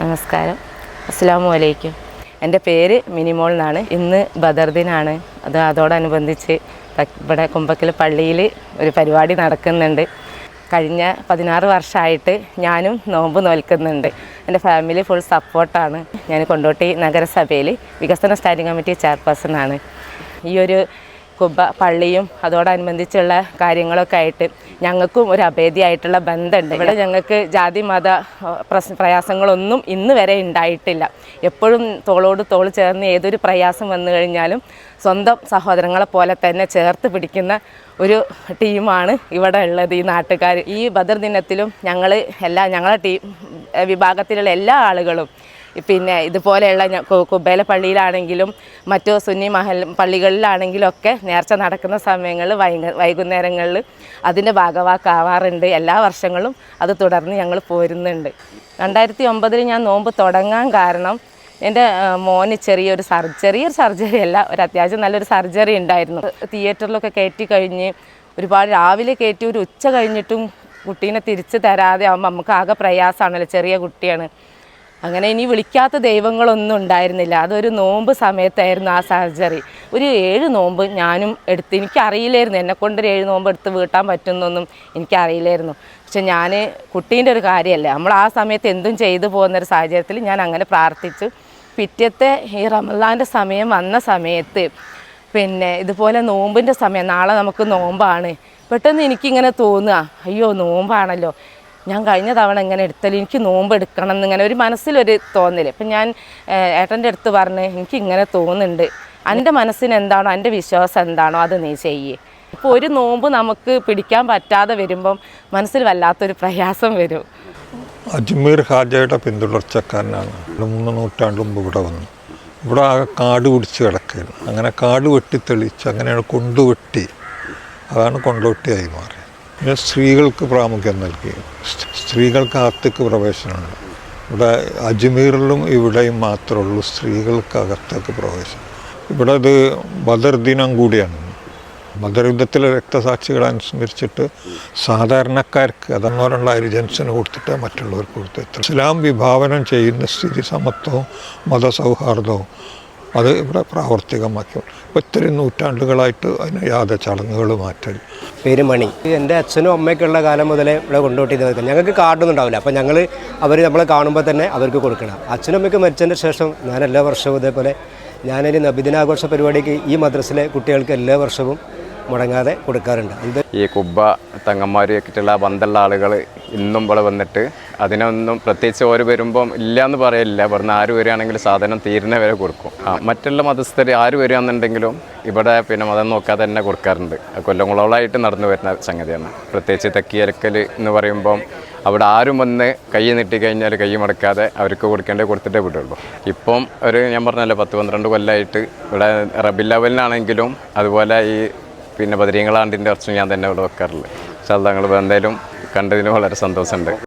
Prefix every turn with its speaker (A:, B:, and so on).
A: നമസ്കാരം. അസ്സലാമു അലൈക്കും. എൻ്റെ പേര് മിനിമോൾ എന്നാണ്. ഇന്ന് ബദർ ദിനാണ്. അതോടനുബന്ധിച്ച് ഇവിടെ കുമ്പക്കൽ പള്ളിയിൽ ഒരു പരിപാടി നടക്കുന്നുണ്ട്. കഴിഞ്ഞ 16 വർഷമായിട്ട് ഞാനും നോമ്പ് നോൽക്കുന്നുണ്ട്. എൻ്റെ ഫാമിലി ഫുൾ സപ്പോർട്ടാണ്. ഞാൻ കൊണ്ടോട്ടി നഗരസഭയിൽ വികസന സ്റ്റാൻഡിംഗ് കമ്മിറ്റി ചെയർപേഴ്സണാണ്. ഈ ഒരു പള്ളിയും അതോടനുബന്ധിച്ചുള്ള കാര്യങ്ങളൊക്കെ ആയിട്ട് ഞങ്ങൾക്കും ഒരു അഭേദ്യമായിട്ടുള്ള ബന്ധമുണ്ട്. ഇവിടെ ഞങ്ങൾക്ക് ജാതി മത പ്രയാസങ്ങളൊന്നും ഇന്ന് വരെ ഉണ്ടായിട്ടില്ല. എപ്പോഴും തോളോട് തോൾ ചേർന്ന് ഏതൊരു പ്രയാസം വന്നു കഴിഞ്ഞാലും സ്വന്തം സഹോദരങ്ങളെ പോലെ തന്നെ ചേർത്ത് പിടിക്കുന്ന ഒരു ടീമാണ് ഇവിടെ ഉള്ളത്. ഈ നാട്ടുകാർ ഈ ബദർ ദിനത്തിലും ഞങ്ങളെ വിഭാഗത്തിലുള്ള എല്ലാ ആളുകളും പിന്നെ ഇതുപോലെയുള്ള കുബേല പള്ളിയിലാണെങ്കിലും മറ്റു സുന്നി പള്ളികളിലാണെങ്കിലും ഒക്കെ നേർച്ച നടക്കുന്ന സമയങ്ങളിൽ വൈകുന്നേരങ്ങളിൽ അതിൻ്റെ ഭാഗവാക്കാവാറുണ്ട്. എല്ലാ വർഷങ്ങളും അത് തുടർന്ന് ഞങ്ങൾ പോരുന്നുണ്ട്. 2009 ഞാൻ നോമ്പ് തുടങ്ങാൻ കാരണം എൻ്റെ മോന് ചെറിയൊരു സർജറി അല്ല, ഒരു അത്യാവശ്യം നല്ലൊരു സർജറി ഉണ്ടായിരുന്നു. തിയേറ്ററിലൊക്കെ കയറ്റി കഴിഞ്ഞ് ഒരുപാട് രാവിലെ കയറ്റി ഒരു ഉച്ച കഴിഞ്ഞിട്ടും കുട്ടീനെ തിരിച്ച് തരാതെ ആകുമ്പോൾ നമുക്ക് ആകെ പ്രയാസമാണല്ലോ, ചെറിയ കുട്ടിയാണ്. അങ്ങനെ ഇനി വിളിക്കാത്ത ദൈവങ്ങളൊന്നും ഉണ്ടായിരുന്നില്ല. അതൊരു നോമ്പ് സമയത്തായിരുന്നു ആ സർജറി. ഒരു 7 നോമ്പ് ഞാനും എടുത്ത്. എനിക്കറിയില്ലായിരുന്നു എന്നെക്കൊണ്ടൊരു 7 നോമ്പ് എടുത്ത് വീട്ടാൻ പറ്റുന്നൊന്നും എനിക്കറിയില്ലായിരുന്നു. പക്ഷെ ഞാൻ കുട്ടീൻ്റെ ഒരു കാര്യമല്ലേ, നമ്മൾ ആ സമയത്ത് എന്തും ചെയ്തു പോകുന്നൊരു സാഹചര്യത്തിൽ ഞാൻ അങ്ങനെ പ്രാർത്ഥിച്ചു. പിറ്റത്തെ ഈ റമദാൻ്റെ സമയം വന്ന സമയത്ത് പിന്നെ ഇതുപോലെ നോമ്പിൻ്റെ സമയം, നാളെ നമുക്ക് നോമ്പാണ്. പെട്ടെന്ന് എനിക്കിങ്ങനെ തോന്നുക, അയ്യോ നോമ്പാണല്ലോ, ഞാൻ കഴിഞ്ഞ തവണ ഇങ്ങനെ എടുത്തല്ലോ, എനിക്ക് നോമ്പ് എടുക്കണം എന്നിങ്ങനെ ഒരു മനസ്സിലൊരു തോന്നൽ. അപ്പം ഞാൻ ഏട്ടൻ്റെ അടുത്ത് പറഞ്ഞ് എനിക്കിങ്ങനെ തോന്നുന്നുണ്ട്, എൻ്റെ മനസ്സിന് എന്താണോ, എൻ്റെ വിശ്വാസം എന്താണോ അത് നീ ചെയ്യേ. ഇപ്പോൾ ഒരു നോമ്പ് നമുക്ക് പിടിക്കാൻ പറ്റാതെ വരുമ്പം മനസ്സിൽ വല്ലാത്തൊരു പ്രയാസം വരും.
B: അജ്മീർ ഹാജയുടെ പിന്തുടർച്ചക്കാരനാണ്. 3 നൂറ്റാണ്ട് മുമ്പ് ഇവിടെ വന്നു. ഇവിടെ ആകെ കാട് പിടിച്ച് കിടക്കുകയാണ്. അങ്ങനെ കാട് വെട്ടി തെളിച്ച് അങ്ങനെയാണ് കൊണ്ടുവെട്ടി, അതാണ് കൊണ്ടോട്ടിയായി മാറി. പിന്നെ സ്ത്രീകൾക്ക് പ്രാമുഖ്യം നൽകി. സ്ത്രീകൾക്ക് അകത്തേക്ക് പ്രവേശനമുണ്ട്. ഇവിടെ അജ്മീറിലും ഇവിടെയും മാത്രമേ ഉള്ളൂ സ്ത്രീകൾക്ക് അകത്തേക്ക് പ്രവേശനം. ഇവിടെ ഇത് ബദർ ദിനം കൂടിയാണ്. ബദർ യുദ്ധത്തിലെ രക്തസാക്ഷികളെ അനുസ്മരിച്ചിട്ട് സാധാരണക്കാർക്ക് അതങ്ങോട്ടുള്ള അരിജൻസിന് കൊടുത്തിട്ട് മറ്റുള്ളവർക്ക് കൊടുത്തിട്ട് ഇസ്ലാം വിഭാവനം ചെയ്യുന്ന സ്ഥിതി സമത്വവും മതസൗഹാർദ്ദവും അത് ഇവിടെ പ്രാവർത്തികമാക്കി. ഇപ്പോൾ ഇത്രയും നൂറ്റാണ്ടുകളായിട്ട് അതിന് യാതൊരു ചടങ്ങുകൾ മാറ്റില്ല.
C: പേര് മണി. എൻ്റെ അച്ഛനും അമ്മയ്ക്കുള്ള കാലം മുതലേ ഇവിടെ കൊണ്ടുപോട്ടി നിൽക്കുന്നത്. ഞങ്ങൾക്ക് കാർഡൊന്നും ഉണ്ടാവില്ല. അപ്പോൾ അവർ നമ്മളെ കാണുമ്പോൾ തന്നെ അവർക്ക് കൊടുക്കണം. അച്ഛനും അമ്മയ്ക്ക് മരിച്ചതിൻ്റെ ശേഷം ഞാൻ എല്ലാ വർഷവും ഇതേപോലെ ഞാനൊരു നബിദിനാഘോഷ പരിപാടിക്ക് ഈ മദ്രസിലെ കുട്ടികൾക്ക് എല്ലാ വർഷവും മുടങ്ങാതെ കൊടുക്കാറുണ്ട്.
D: ഈ കുബ്ബ തങ്ങന്മാരുമായിട്ടുള്ള ബന്ധമുള്ള ആളുകൾ ഇന്നും ഇവിടെ വന്നിട്ട് അതിനൊന്നും പ്രത്യേകിച്ച് ഓര് വരുമ്പം ഇല്ലയെന്ന് പറയില്ല. ഇവിടുന്ന് ആര് വരികയാണെങ്കിലും സാധനം തീരുന്ന വരെ കൊടുക്കും. മറ്റുള്ള മതസ്ഥർ ആര് വരികയാണെന്നുണ്ടെങ്കിലും ഇവിടെ പിന്നെ മതം നോക്കാതെ തന്നെ കൊടുക്കാറുണ്ട്. കൊല്ലങ്ങളോളായിട്ട് നടന്നു വരുന്ന സംഗതിയാണ്. പ്രത്യേകിച്ച് തെക്കിയരക്കൽ എന്ന് പറയുമ്പം അവിടെ ആരും വന്ന് കൈ നീട്ടിക്കഴിഞ്ഞാൽ കൈ മടക്കാതെ അവർക്ക് കൊടുക്കേണ്ടത് കൊടുത്തിട്ടേ വിടുള്ളൂ. ഇപ്പം ഞാൻ പറഞ്ഞല്ലോ 10-12 കൊല്ലമായിട്ട് ഇവിടെ റബീഉൽ അവ്വലിനാണെങ്കിലും അതുപോലെ ഈ പിന്നെ ബദരീങ്ങളാണ്ടിൻ്റെ വർഷം ഞാൻ തന്നെ ഇവിടെ വെക്കാറുള്ളത്. പക്ഷേ അത് ഞങ്ങൾ എന്തായാലും കണ്ടതിന് വളരെ സന്തോഷമുണ്ട്.